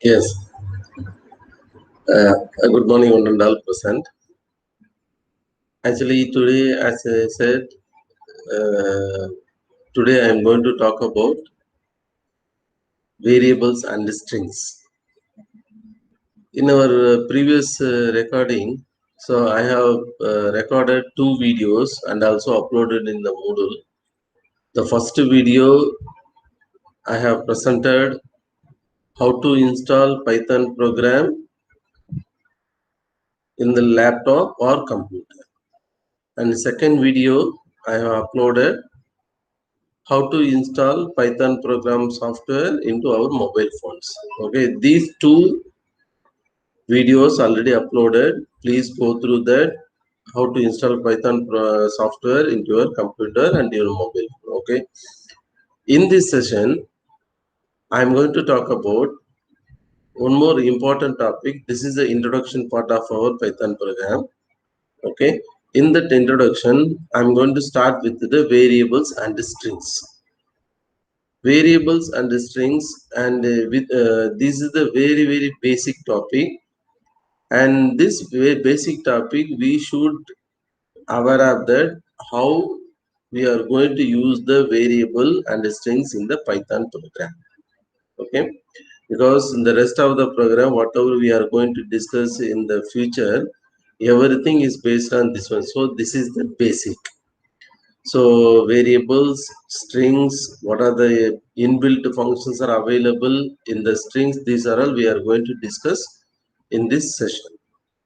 Yes. Good morning, one and all present. Actually, today, as I said, uh, today I am going to talk about variables and strings. In our previous recording, so I have recorded two videos and also uploaded in the Moodle. The first video I have presented how to install Python program in the laptop or computer. And the second video I have uploaded how to install Python program software into our mobile phones. Okay, these two videos already uploaded. Please go through that. How to install Python software into your computer and your mobile phone. Okay, in this session, I am going to talk about one more important topic. This is the introduction part of our Python program. Okay, in that introduction, I am going to start with the variables and the strings. Variables and the strings, and this is the very basic topic, and this very basic topic we should aware of that how we are going to use the variable and the strings in the Python program. Okay, because in the rest of the program whatever we are going to discuss in the future, everything is based on this one. So this is the basic. So variables, strings, what are the inbuilt functions are available in the strings? These are all we are going to discuss in this session.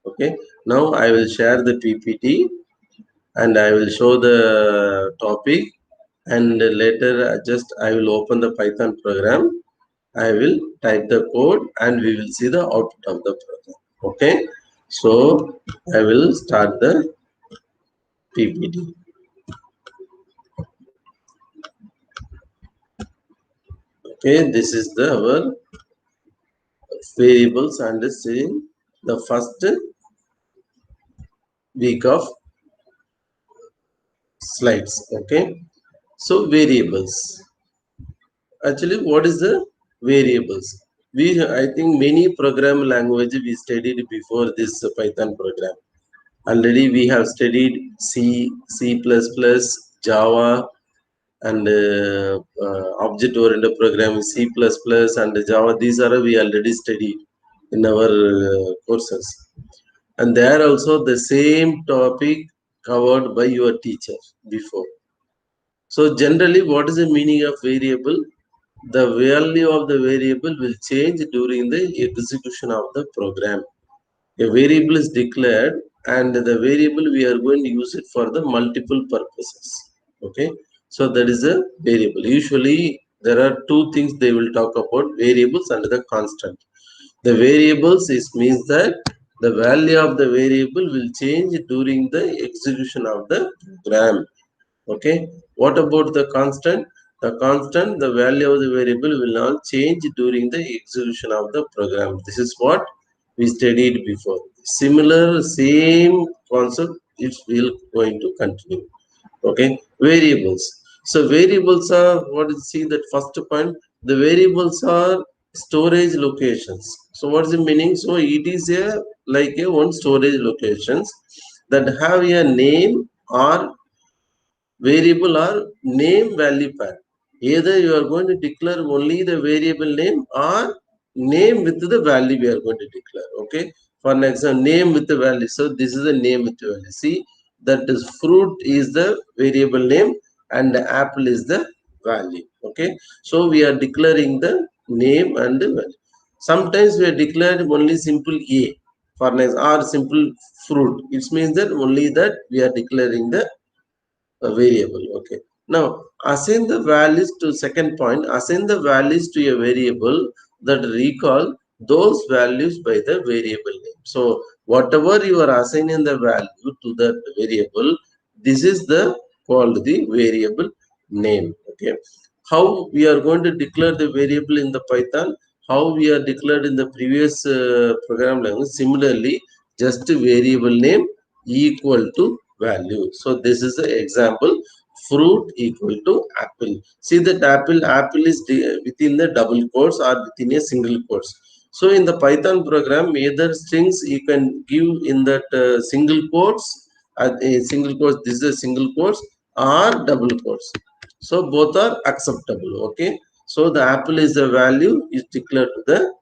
Okay. Now I will share the PPT and I will show the topic, and later just I will open the Python program. I will type the code and we will see the output of the program. Okay. So I will start the PPT. Okay, this is the our variables and string, the first week of slides. Okay, so variables, actually what is the variables? We, I think many program language we studied before this Python program. Already we have studied C++, Java, and object oriented programming, C++ and Java. These are we already studied in our courses, and there also the same topic covered by your teacher before. So generally what is the meaning of variable? The value of the variable will change during the execution of the program. A variable is declared and the variable we are going to use it for the multiple purposes. Okay, so that is a variable. Usually there are two things they will talk about: variables and the constant. The variables is means that the value of the variable will change during the execution of the program. Okay, what about the constant? The constant, the value of the variable will not change during the execution of the program. This is what we studied before. Similar same concept it will going to continue. Okay, variables. So variables are what is, see that first point, the variables are storage locations. So what is the meaning? So it is a like a one storage locations that have a name or variable or name value pair. Either you are going to declare only the variable name or name with the value we are going to declare. Okay, for an example, name with the value. So this is the name with the value. See, that is fruit is the variable name and the apple is the value. Okay, so we are declaring the name and the value. Sometimes we are declared only simple a for an example, or simple fruit. It means that only that we are declaring the a variable. Okay, now assign the values to second point, assign the values to a variable that recall those values by the variable name. So whatever you are assigning the value to that variable, this is the called the variable name. Okay, how we are going to declare the variable in the Python, how we are declared in the previous program language. Similarly, just variable name equal to value. So this is the example: fruit equal to apple. See that apple is within the double quotes or within a single quotes. So in the Python program, either strings you can give in that single quotes, a single quotes, this is a single quotes, or double quotes. So both are acceptable. Okay. So the apple is the value is declared to the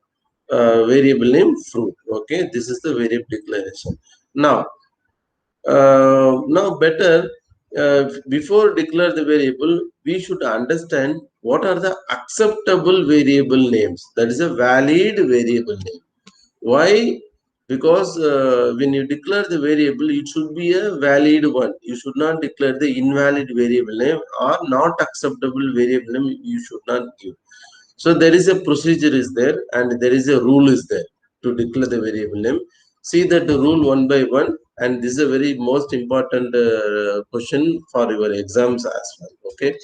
variable name fruit. Okay, this is the variable declaration. Now better, before declare the variable, we should understand what are the acceptable variable names. That is a valid variable name. Why? Because when you declare the variable, it should be a valid one. You should not declare the invalid variable name or not acceptable variable name. You should not give. So there is a procedure is there, and there is a rule is there to declare the variable name. See that the rule one by one, and this is a very most important question for your exams as well. Okay,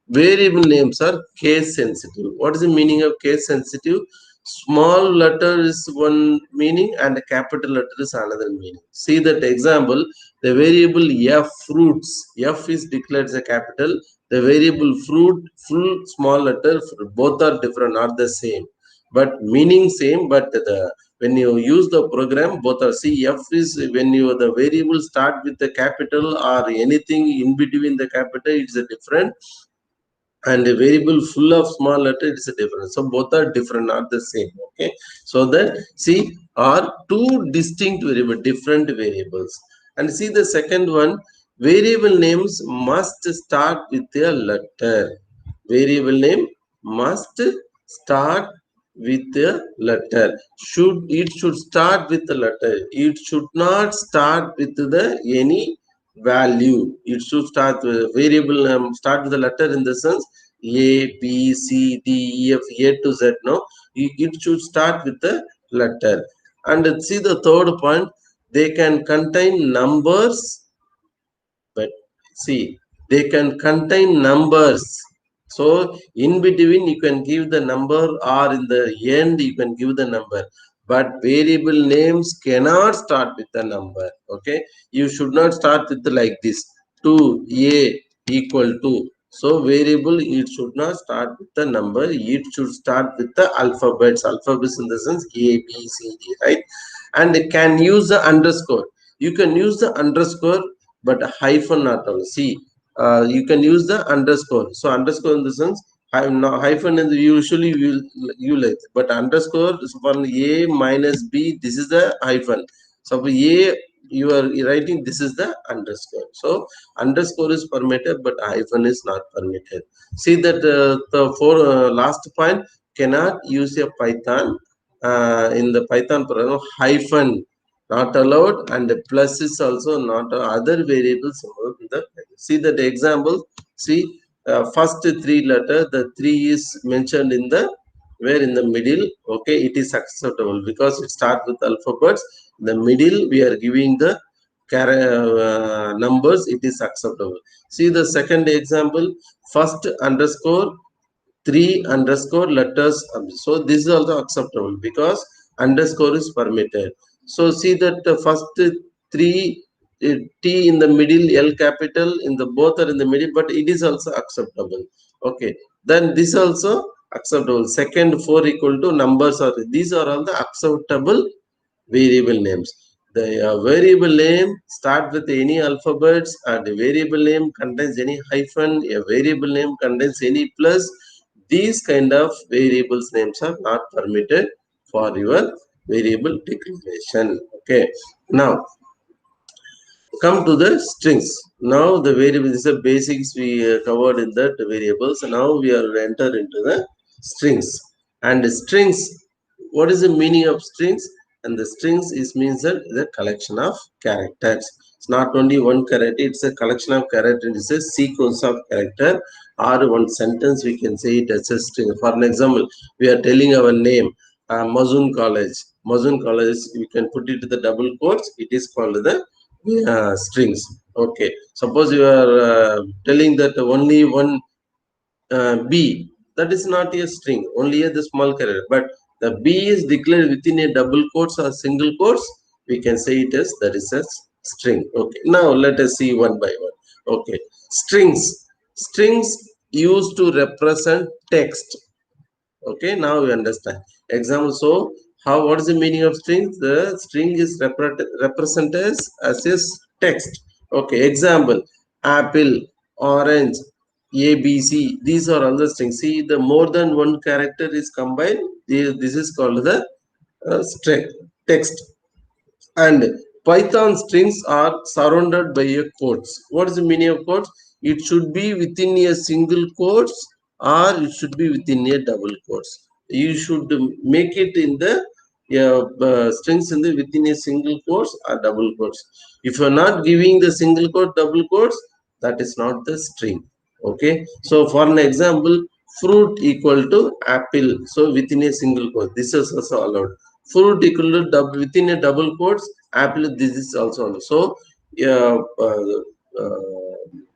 variable names are case sensitive. What is the meaning of case sensitive? Small letter is one meaning and a capital letter is another meaning. See that example, the variable f fruits, f is declared as a capital. The variable fruit, full small letter, both are different, not the same, but meaning same. But the when you use the program, both are, see, f is when you the variable start with the capital or anything in between the capital, it's a different, and a variable full of small letter, it's a different. So both are different, not the same. Okay, so that, see, are two distinct variable, different variables. And see the second one, variable names must start with a letter. Variable name must start with a letter. Should start with the letter. It should not start with the any value. It should start with variable, start with the letter in the sense A, B, C, D, E, F, A to Z. No, it should start with the letter. And see the third point, they can contain numbers, but see, they can contain numbers. So in between you can give the number, or in the end you can give the number, but variable names cannot start with the number. Okay, you should not start with like this, 2a equal to. So variable, it should not start with the number, it should start with the alphabets in the sense A, B, C, D, right? And can use the underscore. You can use the underscore, but hyphen not all. See, you can use the underscore. So underscore in the sense, hyphen in the usually you like, but underscore is for A minus B. This is the hyphen. So for A you are writing, this is the underscore. So underscore is permitted, but hyphen is not permitted. See that the for last point, cannot use a Python in the Python program, hyphen not allowed, and the plus is also not, other variables involved in the. See that example. See, first three letter, the three is mentioned in the where in the middle. Okay, it is acceptable because it starts with alphabets. The middle we are giving the numbers, it is acceptable. See the second example, first underscore, three underscore letters. So this is also acceptable because underscore is permitted. So see that the first three, T in the middle, L capital in the both are in the middle, but it is also acceptable. Okay, then this also acceptable. Second four equal to numbers, are these are all the acceptable variable names. The variable name start with any alphabets, and the variable name contains any hyphen, a variable name contains any plus. These kind of variables names are not permitted for your variable declaration. Okay, now come to the strings. Now the variable, this is the basics we covered in that variables. Now we are enter into the strings. And strings, what is the meaning of strings? And the strings is means that the collection of characters. It's not only one character, it's a collection of characters. It's a sequence of character, or one sentence we can say it as a string. For an example, we are telling our name, Mazun College. Mazun College, you can put it to the double quotes, it is called the strings. Okay, suppose you are telling that only one B, that is not a string, only a the small character, but the B is declared within a double quotes or single quotes, we can say it as that is a string. Okay, now let us see one by one. Okay, strings used to represent text. Okay, now we understand. Example, so How? What is the meaning of string? The string is represented as a text. Okay. Example: apple, orange, A, B, C. These are all the strings. See, the more than one character is combined. This is called the string text. And Python strings are surrounded by a quotes. What is the meaning of quotes? It should be within a single quotes or it should be within a double quotes. You should make it in the strings in the within a single quotes or double quotes. If you are not giving the single quote, double quotes, that is not the string. Okay. So for an example, fruit equal to apple. So within a single quote, this is also allowed. Fruit equal to within a double quotes, apple, this is also allowed. So yeah,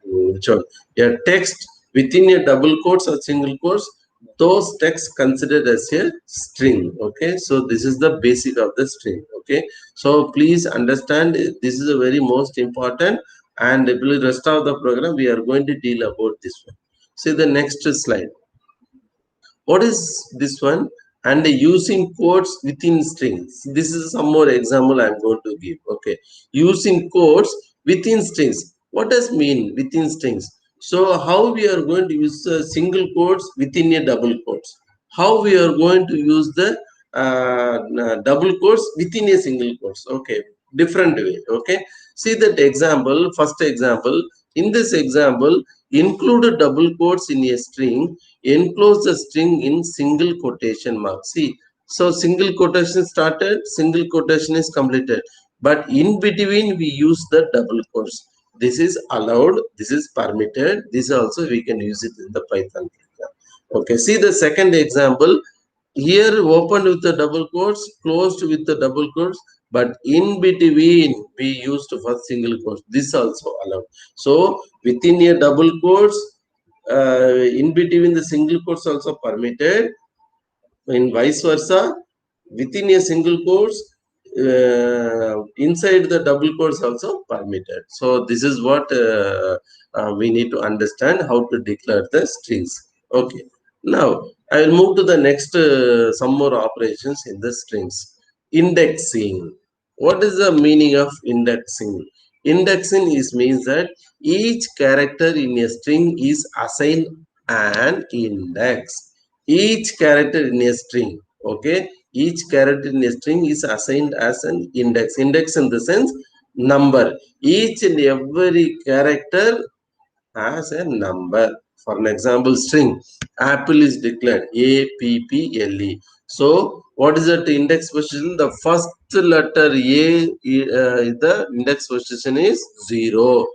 which one? Yeah, text within a double quotes or single quotes, those texts considered as a string. Okay, so this is the basic of the string. Okay, so please understand this is a very most important, and the rest of the program we are going to deal about this one. See the next slide. What is this one? And using quotes within strings. This is some more example I'm going to give. Okay, using quotes within strings. What does mean within strings? So how we are going to use single quotes within a double quotes? How we are going to use the double quotes within a single quotes? Okay, different way. Okay, see that example. First example. In this example, include double quotes in a string, enclose the string in single quotation mark. See, so single quotation started, single quotation is completed, but in between we use the double quotes. This is allowed, this is permitted, this also we can use it in the Python program. Okay, see the second example. Here opened with the double quotes, closed with the double quotes, but in between we used for single quotes. This also allowed. So within a double quotes, in between the single quotes also permitted, and vice versa. Within a single quotes, inside the double quotes also permitted. So this is what we need to understand how to declare the strings. Okay. Now I will move to the next some more operations in the strings. Indexing. What is the meaning of indexing? Indexing is means that each character in a string is assigned an index. Each character in a string, okay, each character in a string is assigned as an index in the sense number. Each and every character has a number. For an example, string apple is declared apple. So what is that index position? The first letter a, the index position is 0,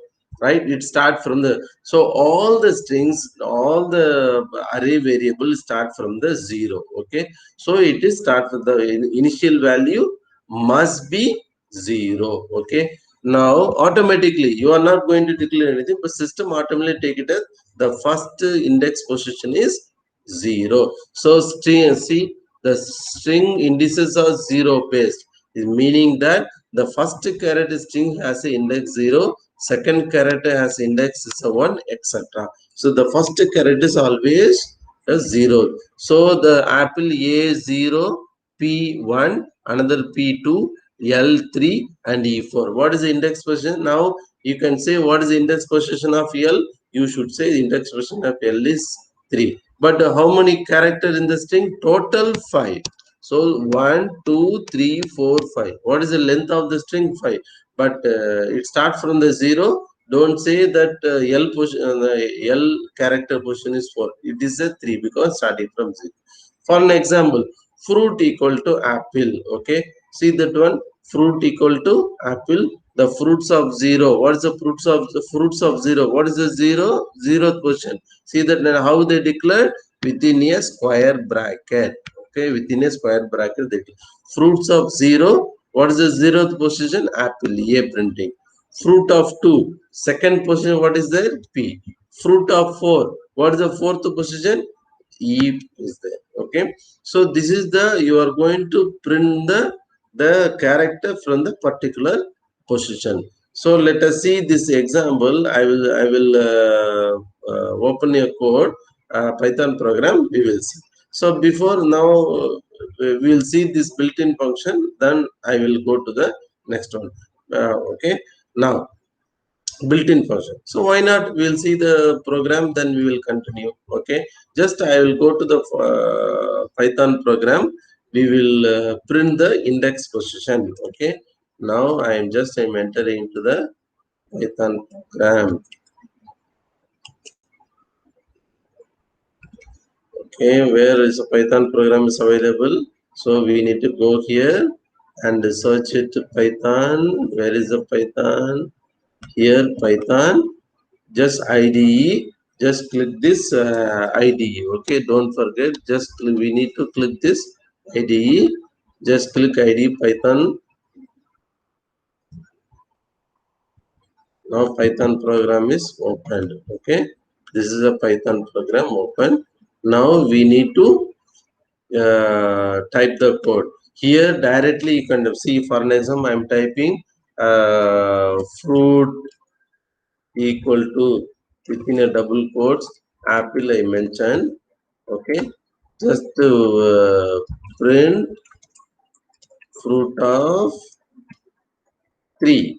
right? It starts from the, so all the strings, all the array variables start from the 0. Okay, so it is start with the initial value must be 0. Okay, now automatically you are not going to declare anything, but system automatically take it as the first index position is 0. So string, see, the string indices are 0 based, meaning that the first character string has an index 0, second character has index is a 1, etc. So the first character is always a 0. So the apple A0, P1, another P2, L3 and E4. What is the index position? Now you can say what is the index position of L? You should say the index position of L is 3. But how many characters in the string? Total 5. So 1, 2, 3, 4, 5. What is the length of the string? 5. But it starts from the 0. Don't say that L character position is 4. It is a 3 because starting from 0. For an example, fruit equal to apple. Okay, see that one, fruit equal to apple. The fruits of 0. What is the fruits of 0? What is the 0? 0th position. See that how they declared within a square bracket. Okay, within a square bracket they fruits of 0. What is the 0th position? Apple. A printing. Fruit of 2. Second position. What is there? P. Fruit of 4. What is the 4th position? E is there. Okay, so this is the, you are going to print the character from the particular position. So let us see this example. I will open a code, Python program. We will see. So before now, we will see this built-in function, then I will go to the next one. Okay, now built-in function, so why not, we'll see the program, then we will continue. Okay, just I will go to the Python program. We will print the index position. Okay, now I'm entering into the Python program. Okay, where is a Python program is available? So we need to go here and search it Python. Where is the Python? Here Python, just IDE. Just click this IDE. Okay, don't forget. We need to click this IDE. Just click IDE Python. Now Python program is opened. Okay, this is a Python program open. Now we need to type the code here directly. You can see, for an example, I'm typing fruit equal to, within a double quotes, apple I mentioned. Okay, just to print fruit of 3.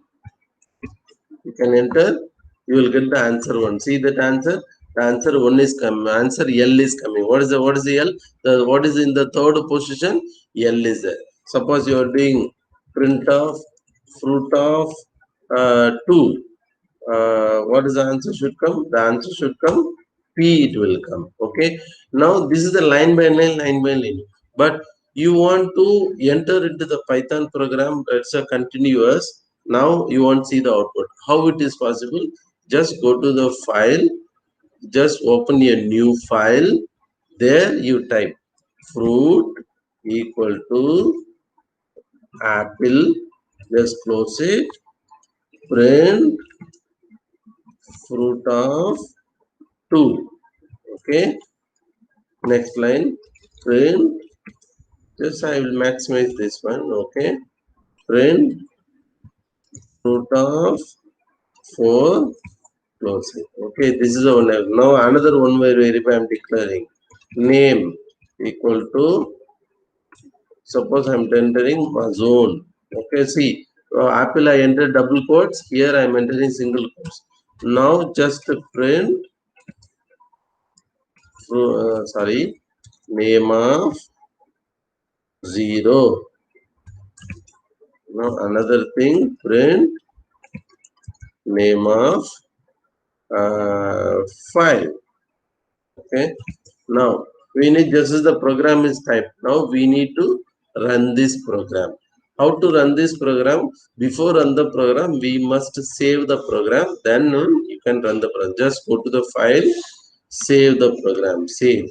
You can enter, you will get the answer 1. See that answer, the answer 1 is coming, answer L is coming. What is the L? What is in the third position? L is there. Suppose you are doing print of fruit of 2. What is the answer should come? The answer should come P, it will come. Okay, now this is the line by line, but you want to enter into the Python program, it's a continuous. Now you want to see the output. How it is possible? Just go to the file, just open a new file. There you type fruit equal to apple, just close it, print fruit of 2. Okay, next line, print, just I will maximize this one. Okay, print fruit of 4, close it. Okay, this is one. Now another one where variable I am declaring name equal to, suppose I am entering zone. Okay, see, apple I entered double quotes, here I am entering single quotes. Now just print name of 0. Now another thing, print name of 5. Okay, now we need, this is the program is typed. Now we need to run this program. How to run this program? Before run the program, we must save the program, then you can run the program. Just go to the file, save the program, save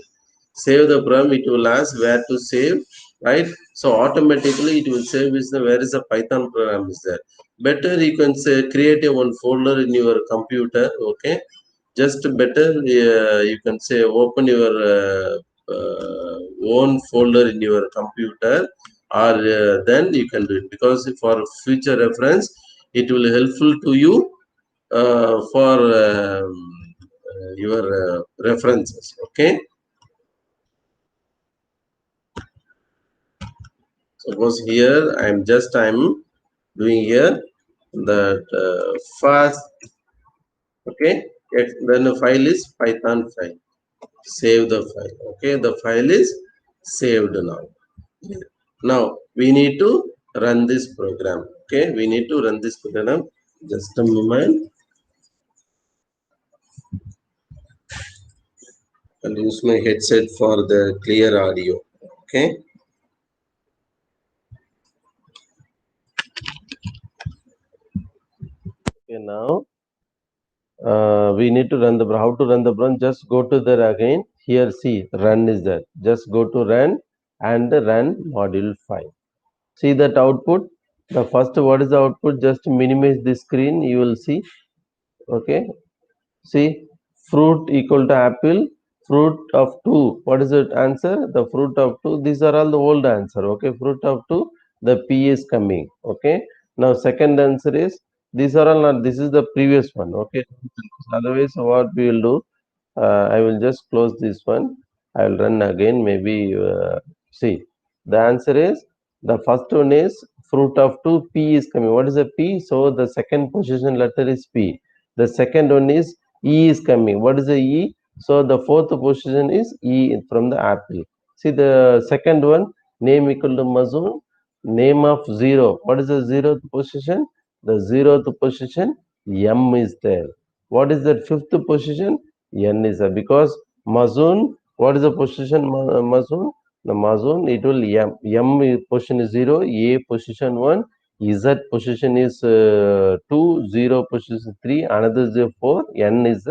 the program. It will ask where to save, right? So automatically it will save is the, where is the Python program is there. Better you can say create a one folder in your computer. Okay, just better you can say open your own folder in your computer, or then you can do it, because for future reference it will helpful to you for your references. Okay, suppose here I'm doing here that fast. Okay, then the file is Python file, save the file. Okay, the file is saved now. Now we need to run this program. Okay, we need to run this program. Just a moment. I'll use my headset for the clear audio. Okay, okay, now we need to run the, how to run the program? Just go to there again. Here, see, run is there. Just go to run and run module 5. See that output. The first, what is the output? Just minimize the screen, you will see. Okay, see, fruit equal to apple, fruit of 2. What is the answer? The fruit of 2. These are all the old answer. Okay, fruit of 2, the P is coming. Okay, now second answer is, these are all not, this is the previous one. Okay, otherwise what we will do, I will just close this one. I will run again, maybe see. The answer is the first one is fruit of 2, P is coming. What is the P? So the second position letter is P. The second one is E is coming. What is the E? So the fourth position is E from the apple. See the second one, name equal to Mazoon, name of 0. What is the zeroth position? The zeroth position, M is there. What is the fifth position? N is there. Because Mazoon, what is the position Mazoon? The Mazoon, it will M position is 0, A position 1, Z position is 2, 0 position is 3, another is 4, N is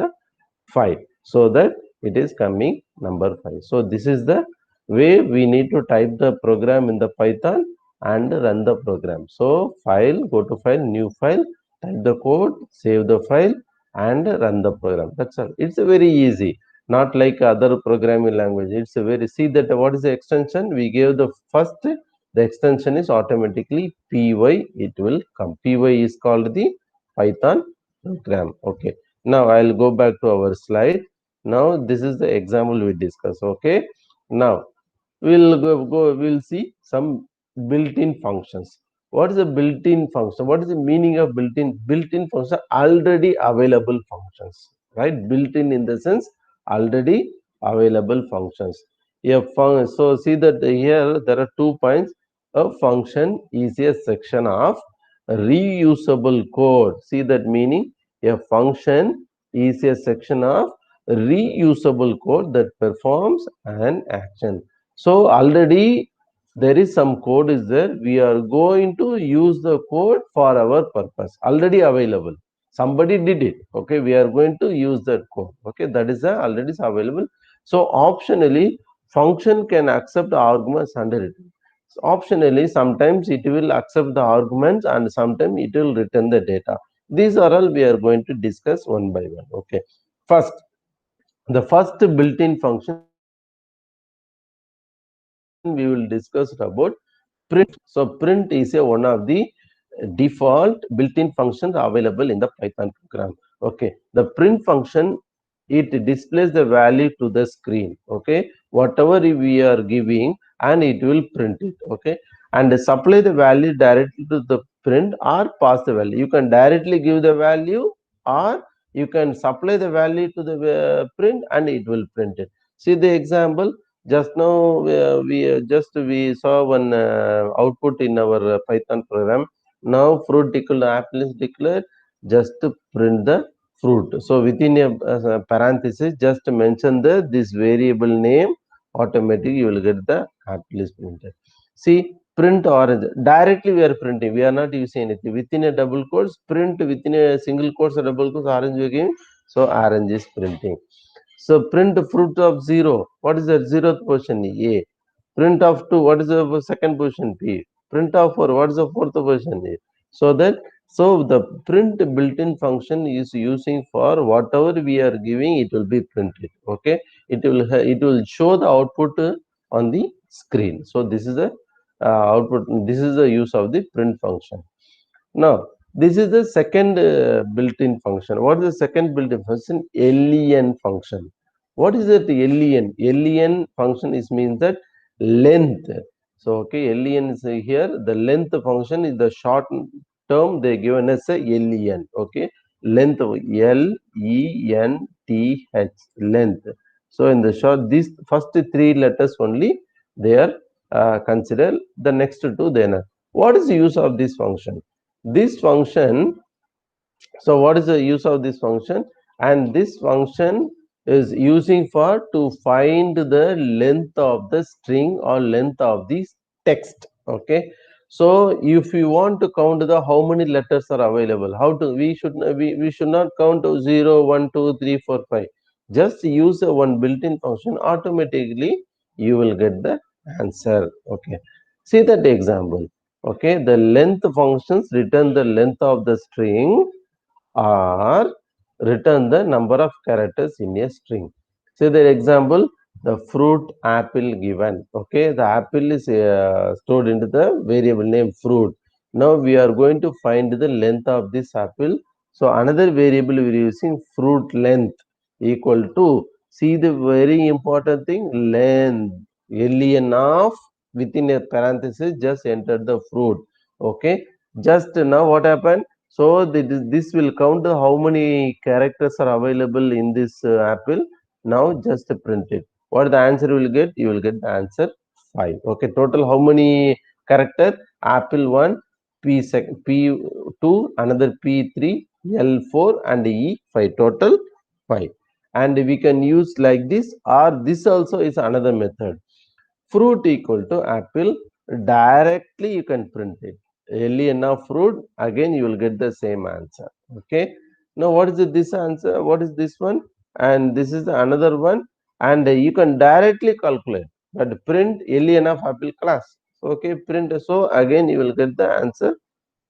5. So that it is coming number 5. So this is the way we need to type the program in the Python and run the program. So file, go to file, new file, type the code, save the file and run the program. That's all. It's very easy, not like other programming language. It's a very, see that what is the extension? We gave the first, the extension is automatically py, it will come. Py is called the Python program. Okay. Now I'll go back to our slide. Now this is the example we discuss. Okay. Now we'll see some built-in functions. What is a built-in function? What is the meaning of built-in? Built-in function, already available functions, right? Built-in in the sense already available functions. So see that here there are 2 points. A function is a section of reusable code. See that meaning? A function is a section of reusable code that performs an action. So already there is some code is there. We are going to use the code for our purpose. Already available. Somebody did it. Okay, we are going to use that code. Okay, that is already available. So optionally, function can accept arguments under it. So optionally, sometimes it will accept the arguments and sometimes it will return the data. These are all we are going to discuss one by one. Okay, first, the first built-in function we will discuss about print. So print is one of the default built-in functions available in the Python program. Okay, the print function, it displays the value to the screen. Okay, whatever we are giving and it will print it. Okay, and supply the value directly to the print or pass the value. You can directly give the value or you can supply the value to the print and it will print it. See the example. Just now we saw one output in our Python program. Now fruit declared, apple is declared, just to print the fruit. So within a parenthesis, just mention the this variable name. Automatically you will get the apple is printed. See, print orange, directly we are printing, we are not using anything. Within a double quotes, print within a single quotes or double quotes, orange we are giving. So orange is printing. So print fruit of 0. What is the zeroth position? A. Print of 2. What is the second position? B. Print of 4. What is the fourth position? A. So that, so the print built-in function is using for whatever we are giving, it will be printed. Okay, it will show the output on the screen. So this is the output. This is the use of the print function. Now, this is the second built-in function. What is the second built-in function? len function. What is that len? Len function is means that length. So, okay, len is here. The length function is the short term they given as a len. Okay, length length, length. So, in the short, these first 3 letters only they are considered. The next two then. What is the use of this function? This function, so what is the use of this function? And this function is using for to find the length of the string or length of this text. Okay, so if you want to count the how many letters are available, how to, we should not count to 0 1 2 3 4 5. Just use a one built-in function, automatically you will get the answer. Okay, see that example. Okay, the length functions return the length of the string or return the number of characters in a string. Say the example, the fruit apple given. Okay, the apple is stored into the variable name fruit. Now we are going to find the length of this apple. So another variable we are using fruit length equal to, see the very important thing, length, len of within a parenthesis just enter the fruit. Okay, just now what happened? So this will count how many characters are available in this apple. Now just print it. What the answer will get? You will get the answer 5. Okay, total how many character? Apple 1, P2, another P3, L4 and E5. Total 5. And we can use like this, or this also is another method. Fruit equal to apple, directly you can print it. Alien of fruit, again you will get the same answer. Okay, now what is this answer? What is this one? And this is the another one, and you can directly calculate, but print alien of apple class. Okay, print, so again you will get the answer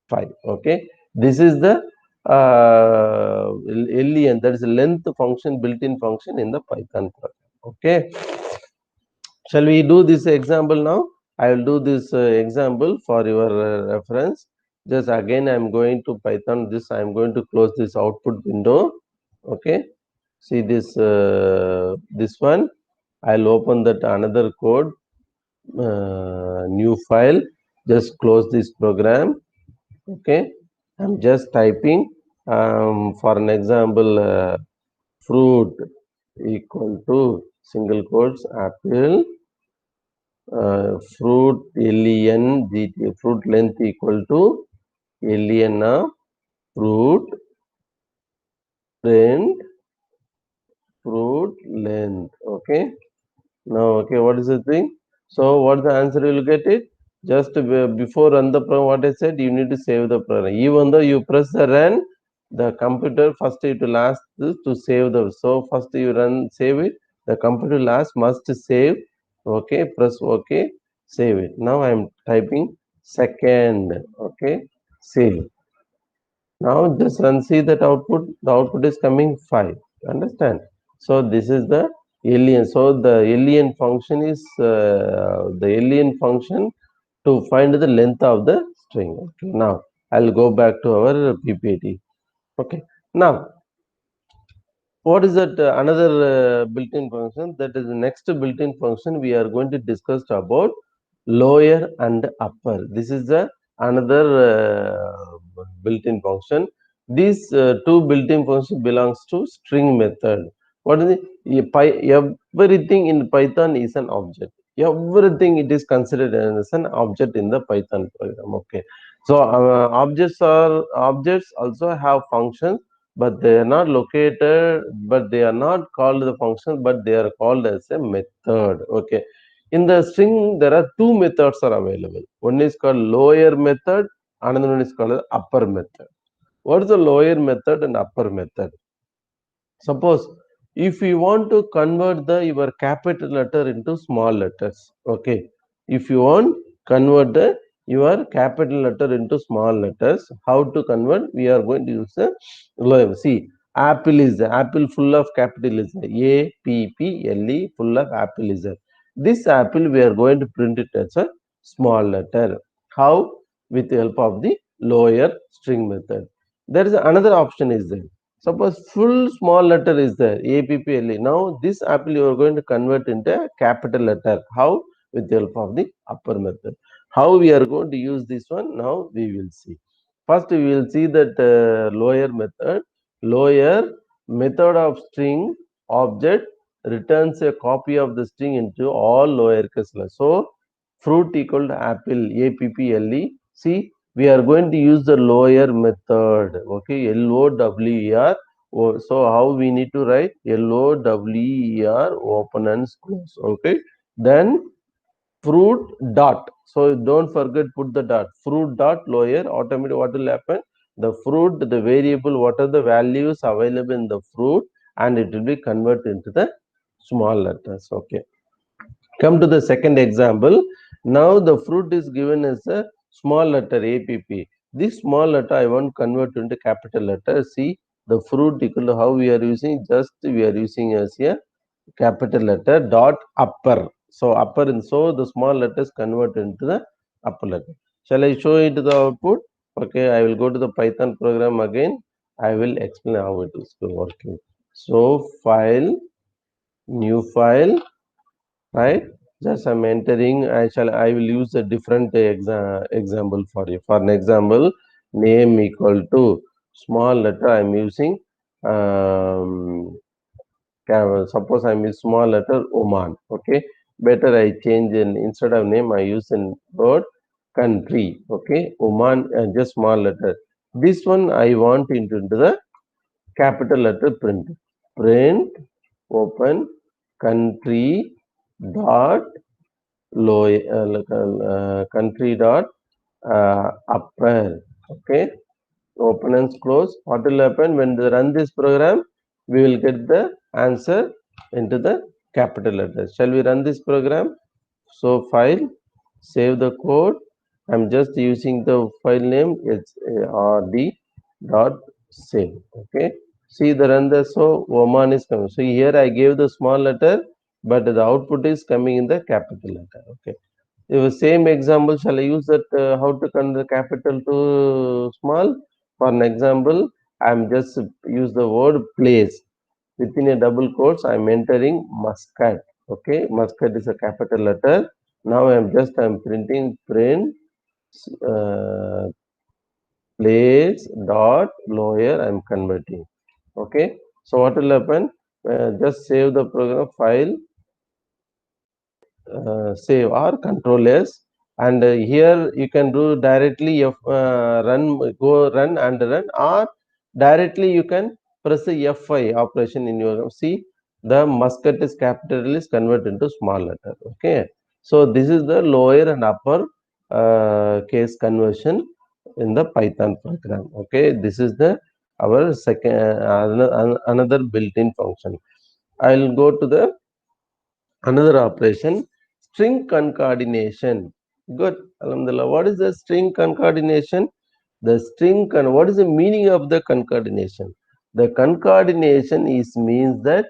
5. Okay, this is the alien, that is length function, built-in function in the Python program. Okay, shall we do this example now? I will do this example for your reference. Just again I am going to Python. This I am going to close this output window. Okay, see this one. I'll open that another code, new file. Just close this program. Okay, I'm just typing for an example, fruit equal to single quotes apple, fruit len gt, fruit length equal to len of fruit, print fruit length. Okay, now okay, what is the thing? So what the answer you will get it? Just before run the program, what I said, you need to save the program. Even though you press the run, the computer first it will ask this to save the, so first you run, save it, the computer will ask must save. Okay, press okay, save it. Now I am typing second. Okay, save. Now just run, see that output. The output is coming 5. Understand? So this is the alien. So the alien function is the alien function to find the length of the string. Okay. Now I'll go back to our PPT. Okay. Now what is that another built-in function? That is the next built-in function we are going to discuss about lower and upper. This is the another built-in function. These two built-in functions belongs to string method. What is it? Everything in Python is an object. Everything it is considered as an object in the Python program. Okay. So objects also have functions, but they are not located, but they are not called the function, but they are called as a method. Okay, in the string there are two methods are available. One is called lower method, another one is called upper method. What is the lower method and upper method? Suppose if you want to convert the your capital letter into small letters. Okay, if you want convert the your capital letter into small letters, how to convert? We are going to use the lower. See, apple is the apple, full of capital is the APPLE, full of apple is there. This apple we are going to print it as a small letter. How? With the help of the lower string method. There is another option is there. Suppose full small letter is there, APPLE. Now this apple you are going to convert into a capital letter. How? With the help of the upper method. How we are going to use this one? Now we will see. First we will see that lower method. Lower method of string object returns a copy of the string into all lowercase letters. So fruit equal to apple, APPLE. See, we are going to use the lower method. Okay, LOWER. So how we need to write? LOWER, open and close. Okay, then fruit dot. So don't forget put the dot. Fruit dot lower. Automatically what will happen? The fruit, the variable, what are the values available in the fruit, and it will be converted into the small letters. Okay. Come to the second example. Now the fruit is given as a small letter APP. This small letter I want to convert into capital letter. See, the fruit equal to how we are using, just we are using as a capital letter dot upper. So upper, and so the small letters convert into the upper letter. Shall I show it to the output? Okay, I will go to the Python program again. I will explain how it is working. So file, new file, right? Just I'm entering. I will use a different example for you. For an example, name equal to small letter. I'm using suppose I'm using small letter Oman. Okay, better I change in instead of name I use in word country. Okay, Oman, just small letter. This one I want into the capital letter print. Print open country dot low country dot upper. Okay, open and close. What will happen when they run this program? We will get the answer into the capital letters. Shall we run this program? So file, save the code. I'm just using the file name. It's rd dot save. Okay. See the run the so Oman is coming. So here I gave the small letter, but the output is coming in the capital letter. Okay. The same example, shall I use that how to convert capital to small? For an example, I'm just use the word place. Within a double quotes, I'm entering Muscat. Okay, Muscat is a capital letter. Now I'm printing print uh, place dot lower. I'm converting. Okay, so what will happen? Just save the program file, save or control S, and here you can do directly run, go run and run, or directly you can press the F5 operation in your see the musket is capital is converted into small letter. Okay, so this is the lower and upper case conversion in the Python program. Okay, this is the our second another built-in function. I'll go to the another operation, string concatenation. Good, alhamdulillah. What is the string concatenation? The what is the meaning of the concatenation? The concatenation is means that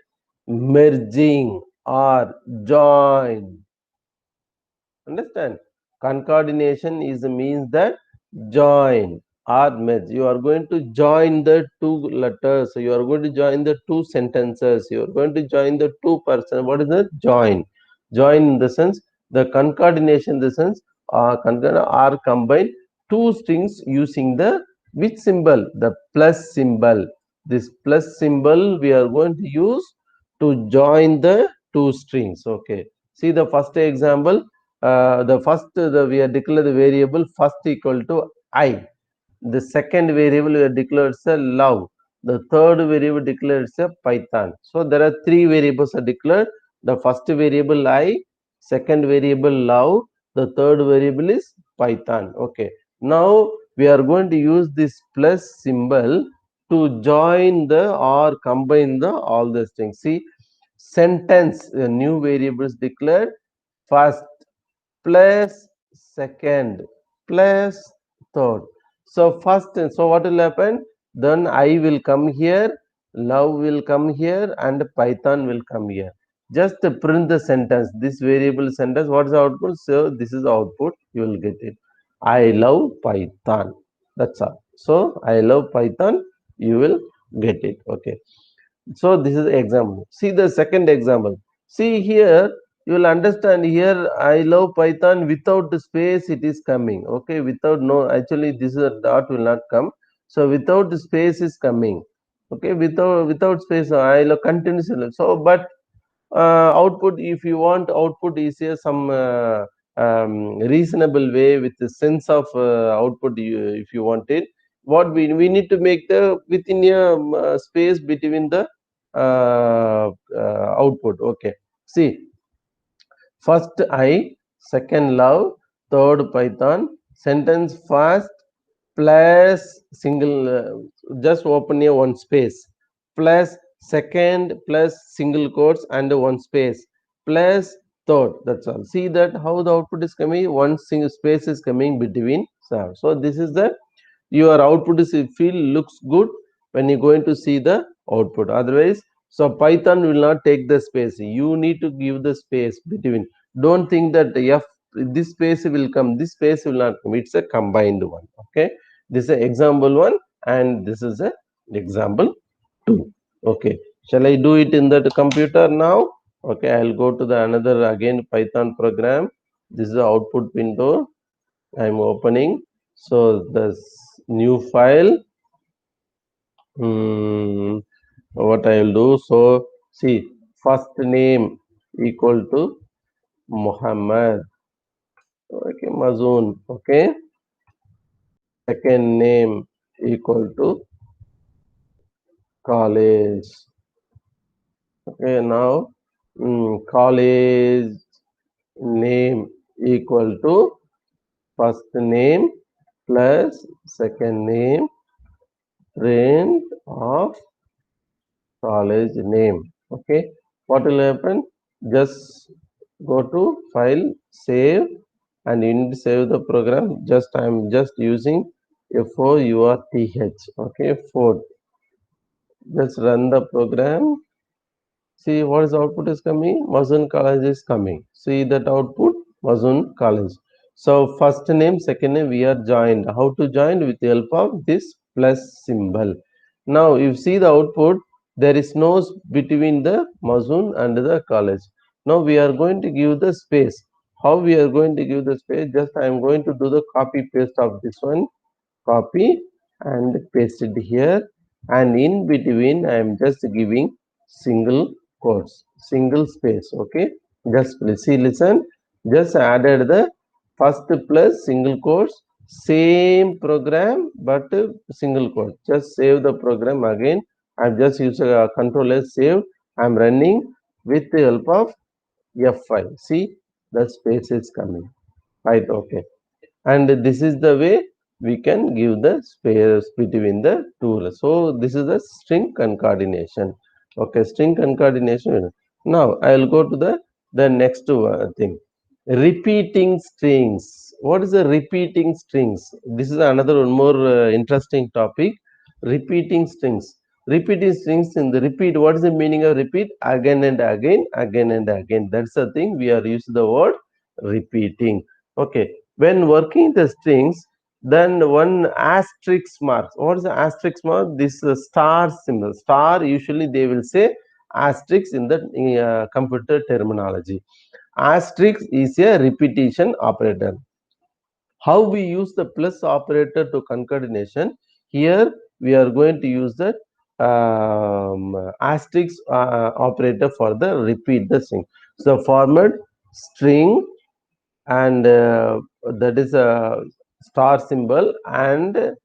merging or join. Understand? Concatenation is means that join or merge. You are going to join the two letters. You are going to join the two sentences. You are going to join the two person. What is the join? Join in the sense the concatenation in the sense are combined two strings using the which symbol? The plus symbol. This plus symbol we are going to use to join the two strings. Okay. See the first example, we have declared the variable first equal to I. The second variable we have declared a love. The third variable declared a Python. So there are three variables are declared. The first variable I, second variable love, the third variable is Python. Okay, now we are going to use this plus symbol to join the or combine the all the strings. See, sentence, a new variable is declared first plus second plus third. So first, so what will happen? Then I will come here, love will come here, and Python will come here. Just print the sentence. This variable sentence. What is the output? So this is the output. You will get it. I love Python. That's all. So I love Python. You will get it. Okay. So this is the example. See the second example. See here, you will understand here I love Python without the space it is coming. Okay, without no, actually this is a dot will not come. So without the space is coming. Okay, without space I love continuously. So but output, if you want output is here some reasonable way with the sense of output if you want it, what we need to make the within a space between the output. Okay, see, first I, second love, third Python, sentence first plus single, just open a one space, plus second plus single quotes and one space plus third. That's all. See that how the output is coming, one single space is coming between. So this is the your output is feel looks good when you're going to see the output. Otherwise, so Python will not take the space. You need to give the space between. Don't think that if this space will come, this space will not come. It's a combined one. Okay, this is example one, and this is a example two. Okay, shall I do it in the computer now? Okay, I'll go to the another again Python program. This is the output window. I'm opening. So the new file. What I will do? So see, first name equal to Muhammad. Okay, Mazoon. Okay, second name equal to college. Okay, now college name equal to first name plus second name print of college name. Okay, what will happen? Just go to file, save, and you need to save the program. Just I'm just using FOURTH. Okay, for just run the program. See what is output is coming? Mazun College is coming. See that output? Mazun College. So first name, second name, we are joined. How to join? With the help of this plus symbol. Now you see the output, there is no between the Mazun and the college. Now we are going to give the space. How we are going to give the space? Just I am going to do the copy paste of this one. Copy and paste it here, and in between I am just giving single quotes, single space. Okay, just please see, listen, just added the first plus single quotes, same program but single quote. Just save the program again. I'm just using a control S, save. I'm running with the help of F5. See, the space is coming, right? Okay, and this is the way we can give the space between the two. So this is the string concatenation. Okay, string concatenation. Now I will go to the next thing, repeating strings. What is the repeating strings? This is another one more interesting topic. Repeating strings. Repeating strings in the repeat. What is the meaning of repeat? Again and again, again and again. That's the thing we are using the word repeating. Okay, when working the strings, then one asterisk mark. What is the asterisk mark? This star symbol. Star, usually they will say asterisk in the computer terminology. Asterisk is a repetition operator. How we use the plus operator to concatenation? Here we are going to use the asterisk operator for the repeat the string. So format string, and that is a star symbol, and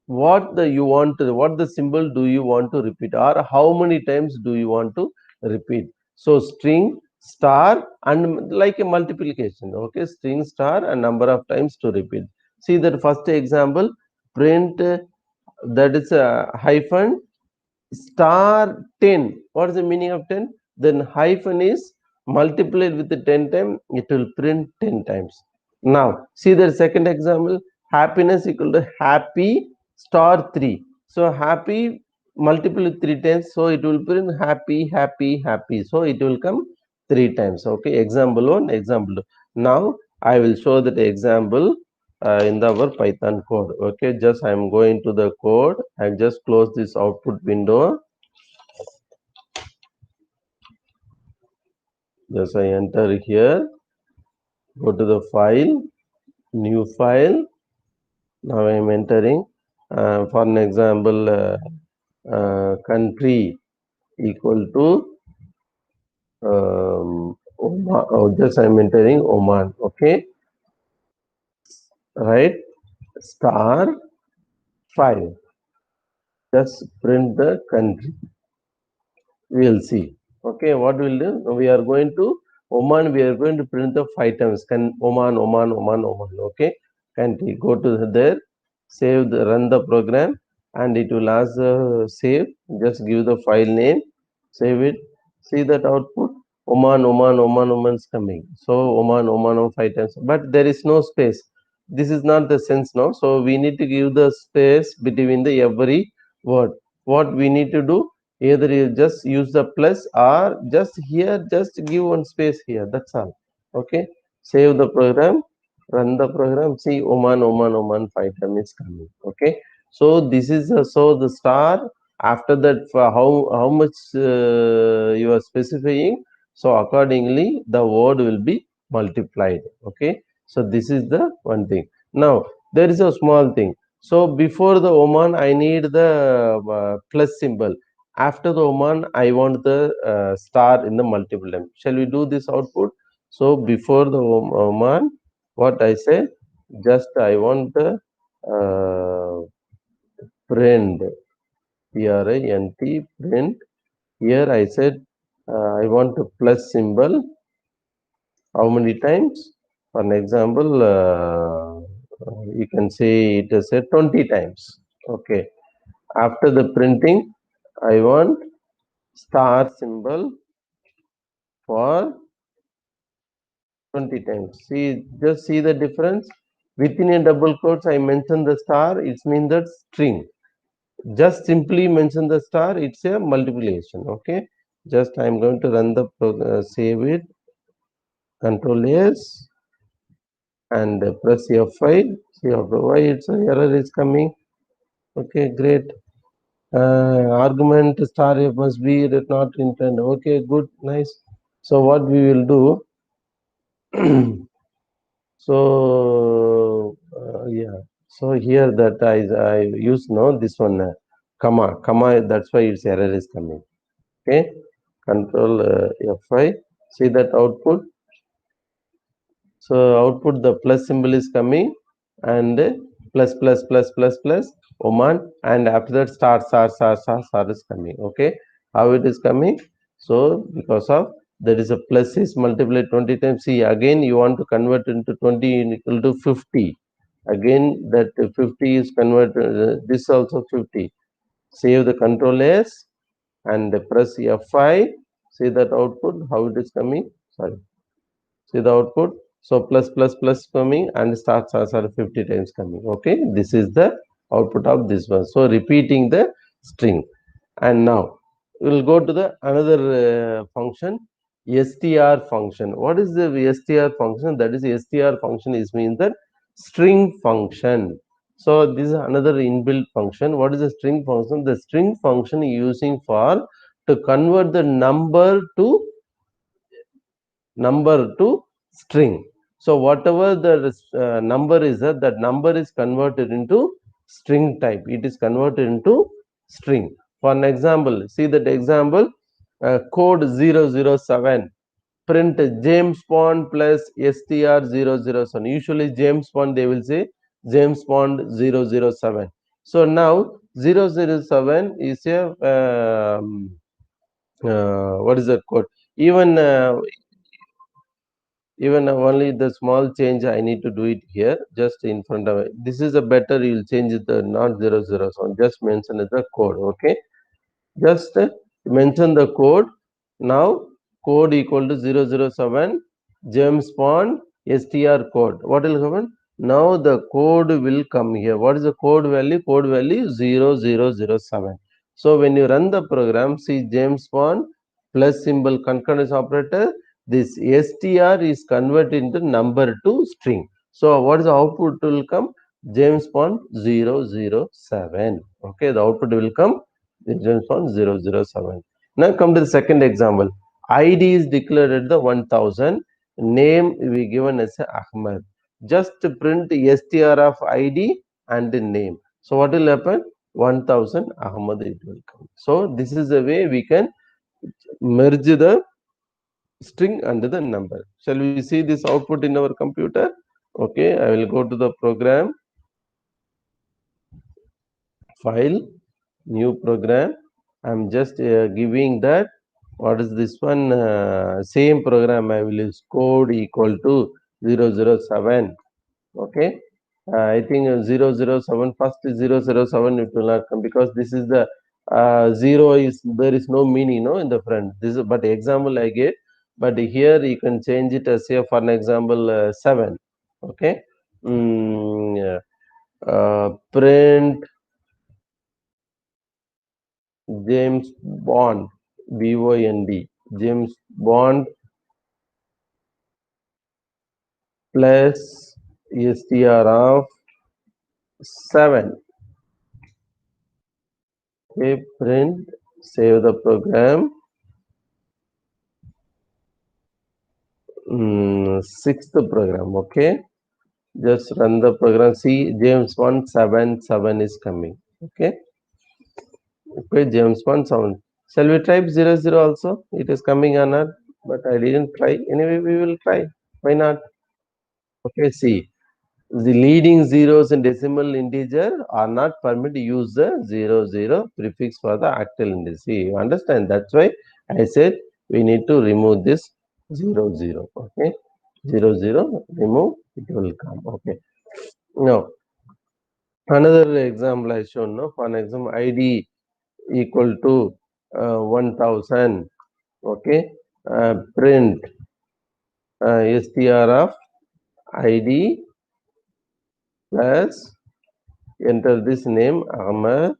what the you want to, what the symbol do you want to repeat, or how many times do you want to repeat. So string star and like a multiplication. Okay, string star and number of times to repeat. See that first example, print that is a hyphen star 10. What is the meaning of 10? Then hyphen is multiplied with the 10 times, it will print 10 times. Now see the second example, happiness equal to happy star 3. So happy multiple with 3 times, so it will print happy, happy, happy. So it will come 3 times. Okay, example 1, example 2. Now I will show that example in our Python code. Okay, just I am going to the code and just close this output window. Just I enter here, go to the file, new file. Now I am entering for an example country equal to Oman. Oh, just I am entering Oman. Okay, right, star 5. Just print the country. We will see. Okay, what we'll do? We are going to Oman. We are going to print the 5 times. Can Oman, Oman, Oman, Oman. Okay, country. Go to there, save the run the program, and it will ask save. Just give the file name, save it. See that output. Oman, Oman, Oman, Oman is coming. So Oman, Oman, Oman 5 times. But there is no space. This is not the sense now. So we need to give the space between the every word. What we need to do? Either you just use the plus, or just here just give one space here. That's all. Okay. Save the program, run the program. See Oman, Oman, Oman 5 times is coming. Okay. So this is so the star. After that, for how much you are specifying, So accordingly, the word will be multiplied. Okay. So this is the one thing. Now there is a small thing. So before the Oman, I need the plus symbol. After the Oman, I want the star in the multiple line. Shall we do this output? So before the Oman, what I say? Just I want the print, print, print. Here I said I want a plus symbol. How many times? For an example, you can say it is a 20 times. Okay. After the printing, I want star symbol for 20 times. See, just see the difference. Within a double quotes, I mention the star. It means that string. Just simply mention the star. It's a multiplication. Okay. Just I am going to run the program, save it. Control S and press F5. See why its error is coming. Okay, great. Argument star F must be not intended. Okay, good, nice. So what we will do? So yeah. So here that I use no this one comma. That's why its error is coming. Okay. Control F5. See that output. So output the plus symbol is coming and plus Oman, and after that star is coming. Okay, how it is coming? So because of there is a plus is multiplied 20 times. See again you want to convert into 20 equal to 50. Again that 50 is converted. This also 50. Save the control S and press F5. See that output how it is coming. Sorry. See the output. So plus coming and stars are 50 times coming. Okay, this is the output of this one. So repeating the string. And now we'll go to the another function, str function. What is the str function? That is str function is means that string function. So this is another inbuilt function. What is the string function? The string function using for to convert the number to string. So whatever the number is that number is converted into string type. It is converted into string. For an example, see that example, code 007 print James Bond plus STR 007. Usually James Bond they will say James Bond 007. So now 007 is a what is that code? Even only the small change I need to do it here just in front of it. This is a better you'll change the not 007, just mention the code. Okay, just mention the code. Now code equal to 007 James Bond str code. What will happen? Now the code will come here. What is the code value? Code value 0007. So when you run the program, see James Bond plus symbol concurrence operator, this str is converted into number to string. So what is the output will come? James Bond 007. Okay, the output will come James Bond 007. Now come to the second example. ID is declared at the 1000. Name we given as Ahmed. Just print str of ID and the name. So what will happen? 1000 Ahmed it will come. So this is the way we can merge the string and the number. Shall we see this output in our computer? Okay, I will go to the program, file, new program. I'm just giving that. What is this one? Same program I will use code equal to 007. Okay. I think 007 first is 007 it will not come because this is the zero is there is no meaning no in the front. This is but example I gave, but here you can change it as say for an example 7. Okay. Yeah. Print James Bond, BOND, James Bond plus STR of 7. Okay, print, save the program. sixth program. Okay, just run the program. See, James 177 is coming. Okay, okay, James 17. Shall we type 00 also? It is coming or not? But I didn't try. Anyway, we will try. Why not? Okay, see. The leading zeros in decimal integer are not permitted to use the 00 prefix for the octal index. See, you understand? That's why I said we need to remove this 00. Okay, 00 remove, it will come. Okay. Now, another example I shown. No, for an example, ID equal to 1000. Okay, print str of ID plus enter this name Ahmed.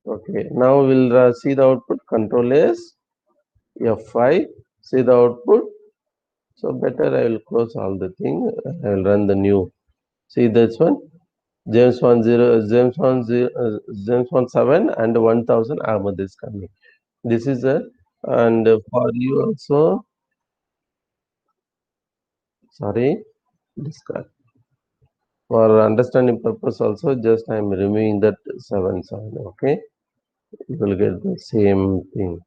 Okay, now we'll see the output. Control S, F5, see the output. So better I will close all the thing. I will run the new. See this one, James 10, James 17 and 1000 Ahmed is coming. This is a, and for you also, sorry, discard. For understanding purpose also, just I am removing that 7. Okay, you will get the same thing.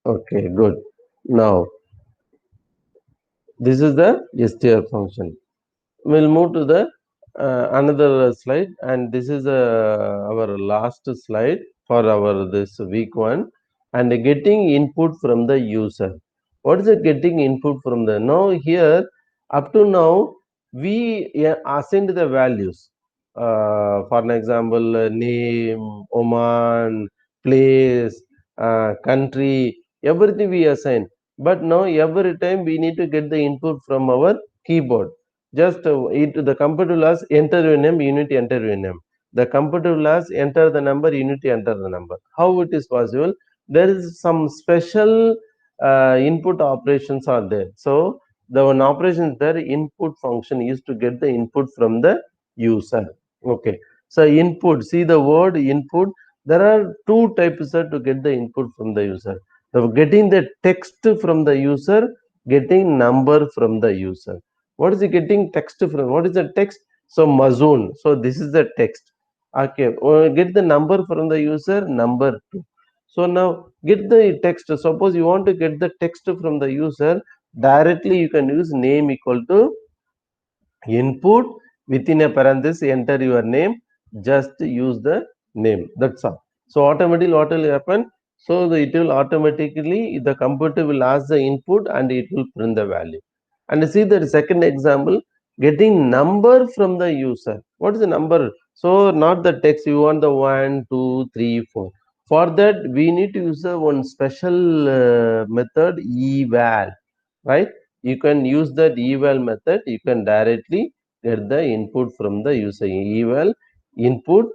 Okay, good. Now, this is the str function. We'll move to the another slide, and this is our last slide for our this week one, and getting input from the user. What is it getting input from the? Now here, up to now, we assigned the values. For an example, name, Oman, place, country, everything we assign. But now every time we need to get the input from our keyboard. Just the computer will ask enter your name, you need to enter your name. The computer will ask enter the number, you need to enter the number. How it is possible? There is some special input operations are there. So the one operation there, input function is to get the input from the user. Okay. So input, see the word input. There are two types to get the input from the user. So getting the text from the user, getting number from the user. What is it getting text from? What is the text? So Mazoon. So this is the text. Okay. Get the number from the user, number 2. So now get the text. Suppose you want to get the text from the user, directly you can use name equal to input, within a parenthesis enter your name, just use the name, that's all. So automatically what will happen? So it will automatically, the computer will ask the input and it will print the value. And see the second example, getting number from the user. What is the number? So not the text, you want the 1 2 3 4. For that we need to use one special method, eval, right? You can use that eval method. You can directly get the input from the user. Eval input,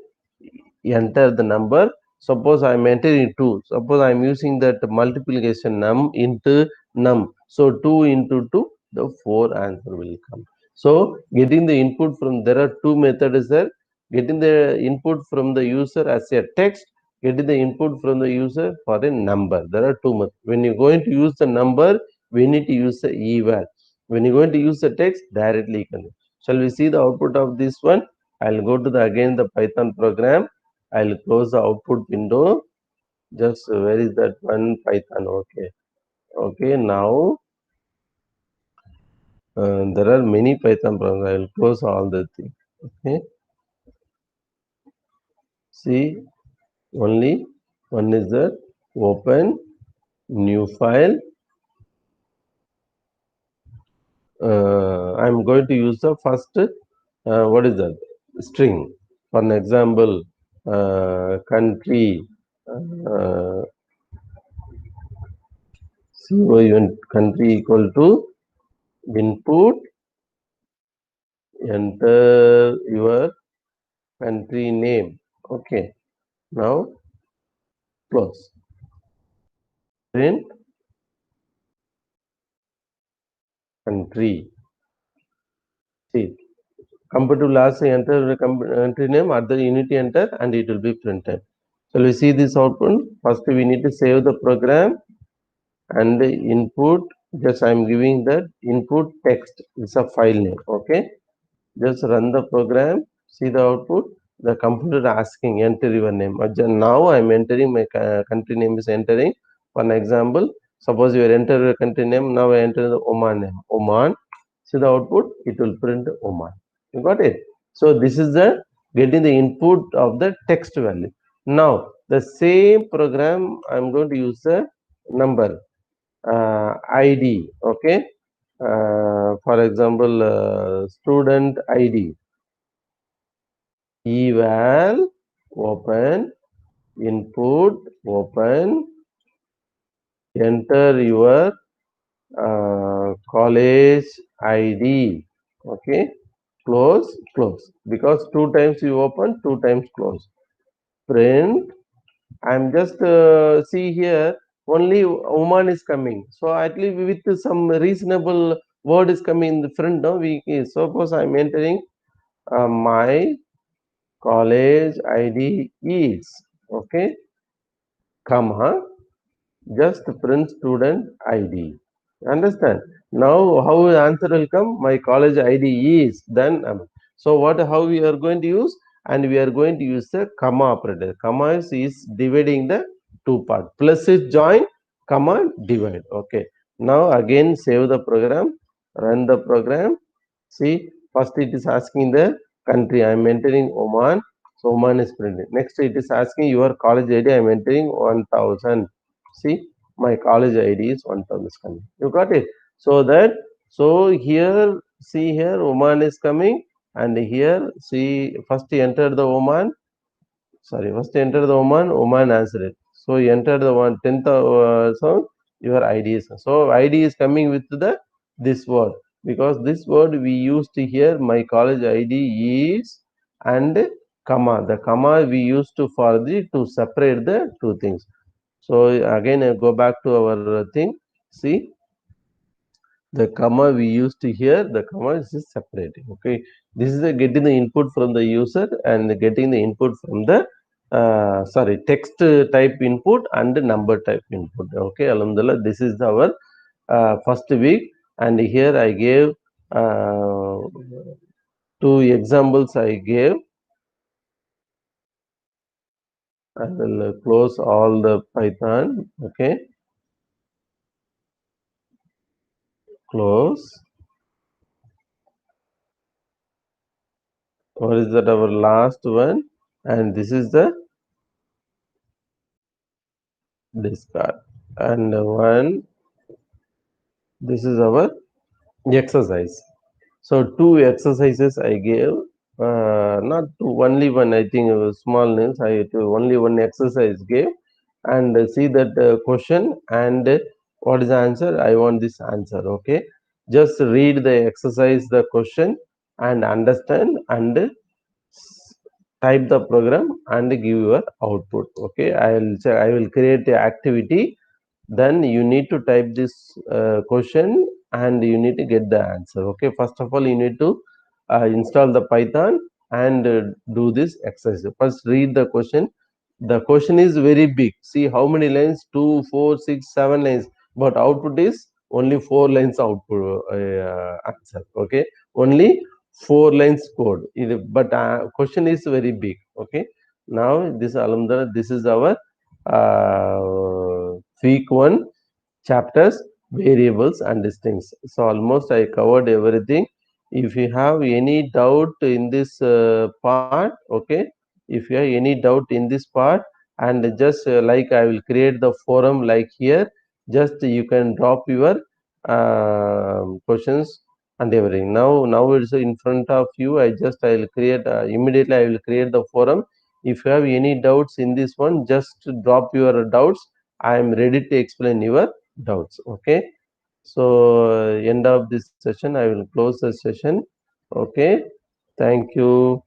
enter the number. Suppose I am entering 2. Suppose I am using that multiplication num into num. So 2 into 2, the 4 answer will come. So getting the input from, there are two methods there. Getting the input from the user as a text, getting the input from the user for a number. There are two methods. When you're going to use the number, we need to use the eval. When you're going to use the text, directly you can. Shall we see the output of this one? I'll go to the again the Python program. I'll close the output window. Just where is that one? Python. Okay. Okay. Now there are many Python programs. I will close all the things. Okay. See, only one is the open new file. I'm going to use the first. What is that? String. For an example, country. Uh, country equal to input, enter your country name. Okay. Now close. Print country. See, computer will ask enter the country name at the unity enter and it will be printed. So we see this output. First we need to save the program. and the input, just I'm giving that input text is a file name. Okay, just run the program, see the output. The computer asking enter your name. Now I'm entering my country name is entering. For an example, suppose you enter a country name. Now I enter the Oman name. Oman. See the output. It will print Oman. You got it. So this is the getting the input of the text value. Now the same program I'm going to use the number ID. Okay. For example, student ID. Eval open, input open, enter your college ID. Okay, close, because two times you open, two times close. Print. I'm just see here only Oman is coming, so at least with some reasonable word is coming in the front. No, we suppose I'm entering my college ID is, okay, comma, just print student ID. Understand? Now how the answer will come? My college ID is, then so what, how we are going to use? And we are going to use the comma operator. Comma is dividing the two part. Plus is join, comma divide. Okay. Now again save the program, run the program. See, first it is asking the country. I am entering Oman. So Oman is printed. Next it is asking your college ID. I am entering 1000. See, my college ID is 1000 is coming. You got it? So that, so here, see here, Oman is coming, and here, see, first enter the Oman. Sorry, first enter the Oman answer it. So you enter the one tenth, so your ID is, so ID is coming with the this word, because this word we used here. My college ID is, and comma, the comma we used to for the to separate the two things. So again, I go back to our thing. See, the comma we used to here, the comma is separating. Okay, this is the getting the input from the user and getting the input from the sorry, text type input and number type input. Okay, alhamdulillah, this is our first week, and here I gave uh, two examples. I gave. I will close all the Python. Okay, close. What is that? Our last one, and this is the discard. And one, this is our exercise. So two exercises I gave, not two, only one. I think it was small names. I only one exercise gave, and see that question and what is the answer. I want this answer. Okay, just read the exercise, the question, and understand, and type the program and give your output. Okay, I will create the activity, then you need to type this question and you need to get the answer. Okay, first of all you need to install the Python and do this exercise. First read the question. The question is very big. See how many lines? 2, 4, 6, 7 lines, but output is only 4 lines output answer. Okay, only 4 lines code. But question is very big. Okay, now this alhamdulillah, this is our week 1 chapters, variables and strings. So almost I covered everything. If you have any doubt in this part, okay, if you have any doubt in this part, and just like I will create the forum like here, just you can drop your questions and everything. Now it's in front of you. I will create immediately. I will create the forum. If you have any doubts in this one, just drop your doubts. I am ready to explain your doubts. Okay, so end of this session, I will close the session. Okay, thank you.